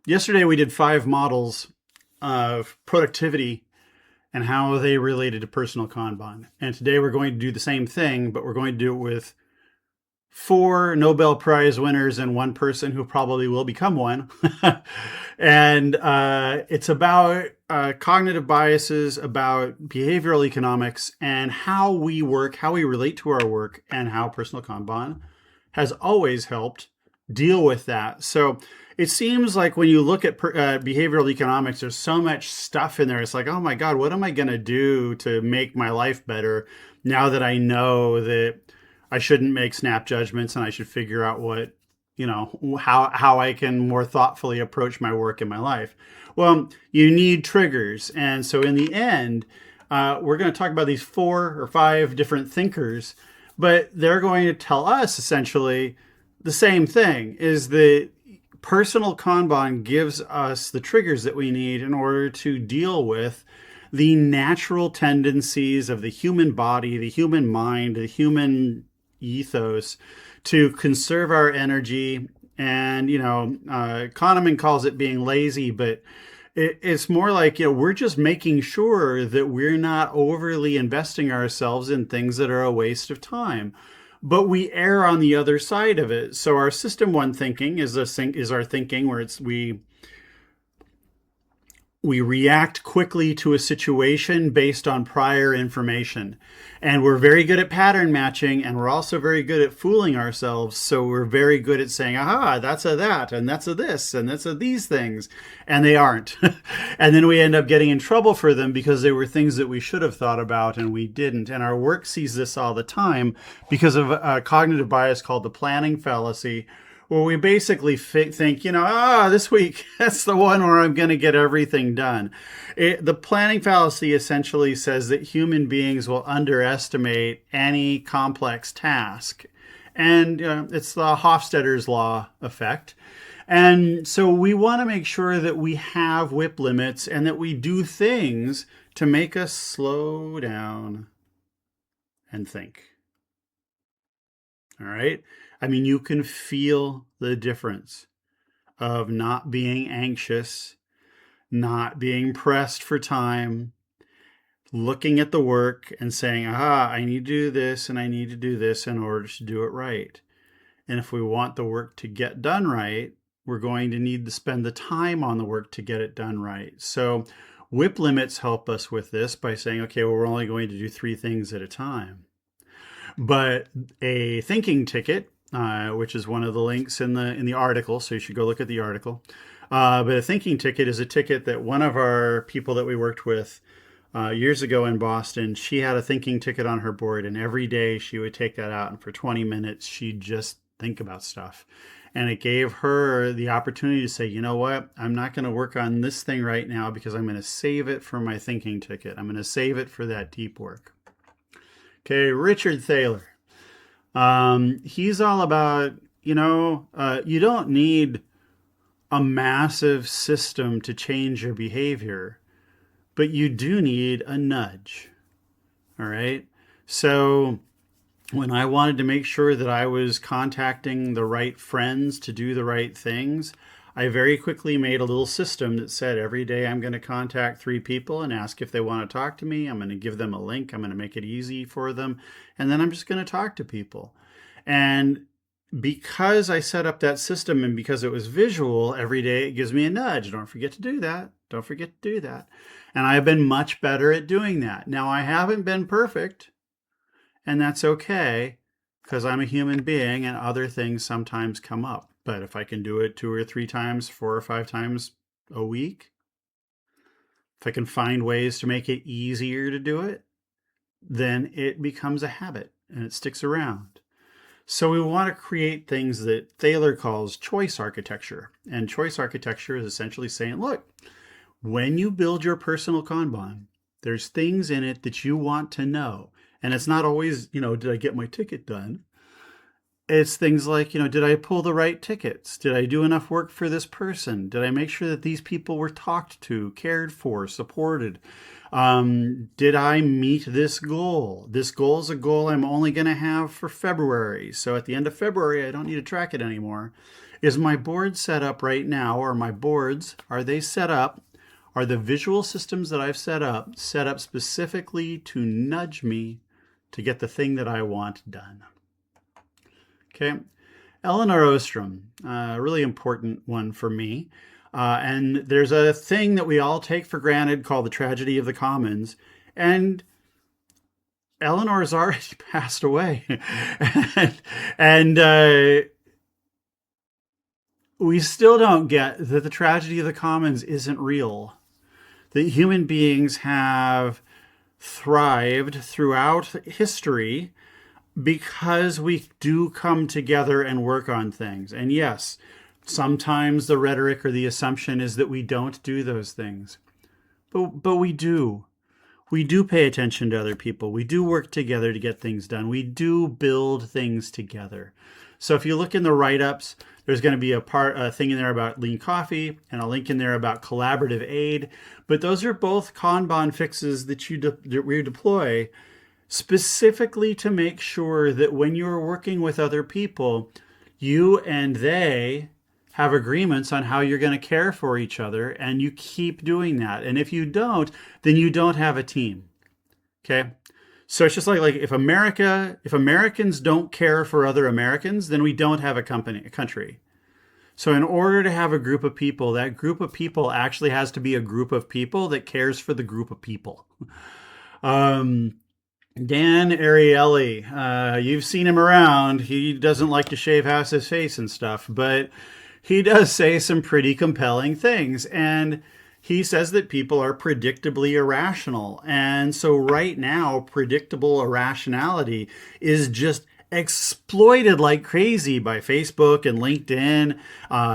Yesterday we did 5 models of productivity and how they related to personal Kanban. And today we're going to do the same thing, but we're going to do it with 4 Nobel Prize winners and one person who probably will become one. And it's about cognitive biases, about behavioral economics, and how we work, how we relate to our work, and how personal Kanban has always helped deal with that. So it seems like when you look at behavioral economics, there's so much stuff in there. It's like, oh my God, what am I going to do to make my life better now that I know that I shouldn't make snap judgments and I should figure out what, how I can more thoughtfully approach my work in my life. Well, you need triggers. And so in the end, we're going to talk about these 4 or 5 different thinkers, but they're going to tell us essentially the same thing, is that personal Kanban gives us the triggers that we need in order to deal with the natural tendencies of the human body, the human mind, the human ethos to conserve our energy. And, Kahneman calls it being lazy, but it's more like, we're just making sure that we're not overly investing ourselves in things that are a waste of time. But we err on the other side of it. So our system 1 thinking is our thinking where we react quickly to a situation based on prior information. And we're very good at pattern matching, and we're also very good at fooling ourselves. So we're very good at saying, aha, that's a that, and that's a this, and that's a these things. And they aren't. And then we end up getting in trouble for them because they were things that we should have thought about and we didn't. And our work sees this all the time because of a cognitive bias called the planning fallacy, where we basically think, this week, that's the one where I'm going to get everything done. The planning fallacy essentially says that human beings will underestimate any complex task. And it's the Hofstadter's law effect. And so we want to make sure that we have WIP limits and that we do things to make us slow down and think. All right? I mean, you can feel the difference of not being anxious, not being pressed for time, looking at the work and saying, I need to do this and I need to do this in order to do it right. And if we want the work to get done right, we're going to need to spend the time on the work to get it done right. So WIP limits help us with this by saying, okay, well, we're only going to do 3 things at a time. But a thinking ticket, which is one of the links in the article, so you should go look at the article. But a thinking ticket is a ticket that one of our people that we worked with years ago in Boston, she had a thinking ticket on her board, and every day she would take that out, and for 20 minutes she'd just think about stuff. And it gave her the opportunity to say, you know what, I'm not going to work on this thing right now because I'm going to save it for my thinking ticket. I'm going to save it for that deep work. Okay, Richard Thaler. He's all about, you don't need a massive system to change your behavior, but you do need a nudge. All right. So when I wanted to make sure that I was contacting the right friends to do the right things, I very quickly made a little system that said every day I'm going to contact 3 people and ask if they want to talk to me. I'm going to give them a link. I'm going to make it easy for them. And then I'm just going to talk to people. And because I set up that system and because it was visual, every day it gives me a nudge. Don't forget to do that. Don't forget to do that. And I've been much better at doing that. Now, I haven't been perfect, and that's okay because I'm a human being and other things sometimes come up. But if I can do it 2 or 3 times, 4 or 5 times a week, if I can find ways to make it easier to do it, then it becomes a habit and it sticks around. So we want to create things that Thaler calls choice architecture. And choice architecture is essentially saying, look, when you build your personal Kanban, there's things in it that you want to know. And it's not always, did I get my ticket done? It's things like, did I pull the right tickets? Did I do enough work for this person? Did I make sure that these people were talked to, cared for, supported? Did I meet this goal? This goal is a goal I'm only going to have for February. So at the end of February, I don't need to track it anymore. Is my board set up right now, or my boards, are they set up? Are the visual systems that I've set up specifically to nudge me to get the thing that I want done? Okay. Elinor Ostrom, a really important one for me. And there's a thing that we all take for granted called the tragedy of the commons. And Eleanor's already passed away. and we still don't get that the tragedy of the commons isn't real. That human beings have thrived throughout history because we do come together and work on things. And yes, sometimes the rhetoric or the assumption is that we don't do those things. But we do. We do pay attention to other people. We do work together to get things done. We do build things together. So if you look in the write-ups, there's going to be a thing in there about lean coffee and a link in there about collaborative aid. But those are both Kanban fixes that we deploy specifically to make sure that when you're working with other people, you and they have agreements on how you're going to care for each other, and you keep doing that. And if you don't, then you don't have a team. Okay? So it's just like if Americans don't care for other Americans, then we don't have a country. So in order to have a group of people, that group of people actually has to be a group of people that cares for the group of people. Dan Ariely, you've seen him around. He doesn't like to shave half his face and stuff, but he does say some pretty compelling things. And he says that people are predictably irrational. And so right now, predictable irrationality is just exploited like crazy by Facebook and LinkedIn,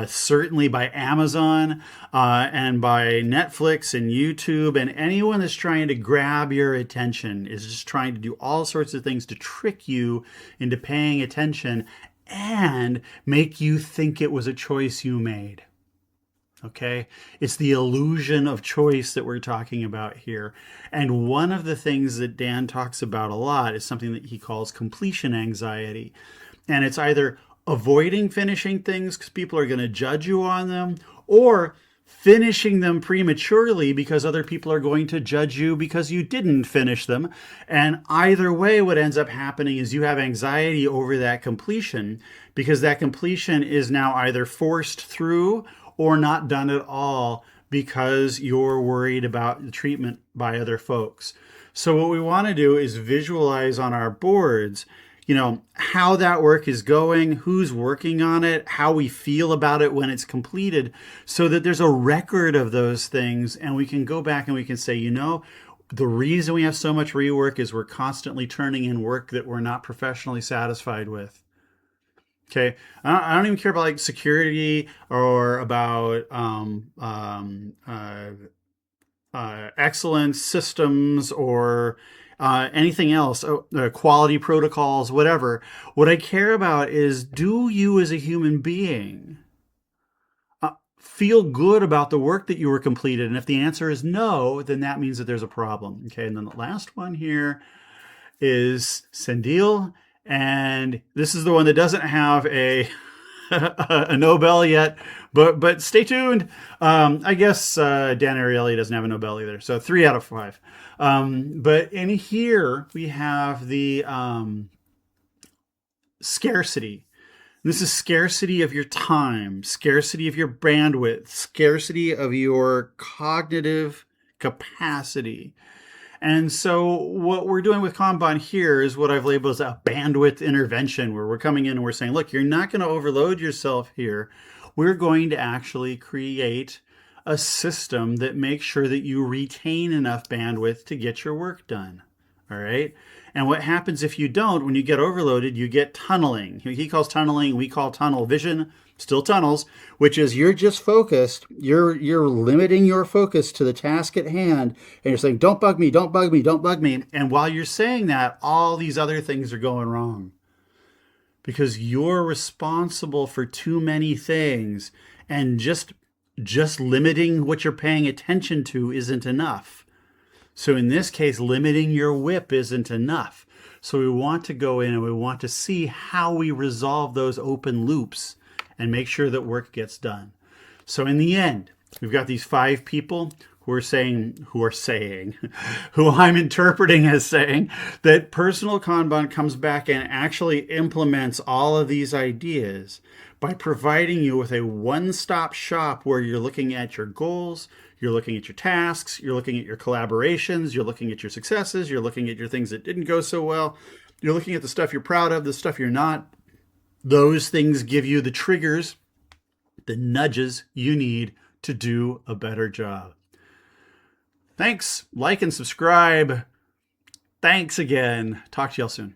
certainly by Amazon, and by Netflix and YouTube. And anyone that's trying to grab your attention is just trying to do all sorts of things to trick you into paying attention and make you think it was a choice you made. Okay, it's the illusion of choice that we're talking about here. And one of the things that Dan talks about a lot is something that he calls completion anxiety. And it's either avoiding finishing things because people are going to judge you on them, or finishing them prematurely because other people are going to judge you because you didn't finish them. And either way, what ends up happening is you have anxiety over that completion because that completion is now either forced through or not done at all because you're worried about the treatment by other folks. So what we want to do is visualize on our boards, how that work is going, who's working on it, how we feel about it when it's completed, so that there's a record of those things and we can go back and we can say, the reason we have so much rework is we're constantly turning in work that we're not professionally satisfied with. Okay, I don't even care about security or about excellence systems or anything else, quality protocols, whatever. What I care about is, do you as a human being feel good about the work that you were completed? And if the answer is no, then that means that there's a problem. Okay, and then the last one here is Sendil. And this is the one that doesn't have a Nobel yet, but stay tuned. I guess Dan Ariely doesn't have a Nobel either, so 3 out of 5. But in here we have the scarcity. This is scarcity of your time, scarcity of your bandwidth, scarcity of your cognitive capacity. And so what we're doing with Kanban here is what I've labeled as a bandwidth intervention, where we're coming in and we're saying, look, you're not going to overload yourself here. We're going to actually create a system that makes sure that you retain enough bandwidth to get your work done. All right. And what happens if you don't, when you get overloaded, you get tunneling. He calls tunneling, we call tunnel vision, still tunnels, which is you're just focused. You're limiting your focus to the task at hand. And you're saying, don't bug me, don't bug me, don't bug me. And while you're saying that, all these other things are going wrong because you're responsible for too many things. And just limiting what you're paying attention to isn't enough. So in this case, limiting your WIP isn't enough. So we want to go in and we want to see how we resolve those open loops and make sure that work gets done. So in the end, we've got these 5 people who I'm interpreting as saying that personal Kanban comes back and actually implements all of these ideas by providing you with a one-stop shop where you're looking at your goals, you're looking at your tasks, you're looking at your collaborations, you're looking at your successes, you're looking at your things that didn't go so well, you're looking at the stuff you're proud of, the stuff you're not. Those things give you the triggers, the nudges you need to do a better job. Thanks. Like and subscribe. Thanks again. Talk to y'all soon.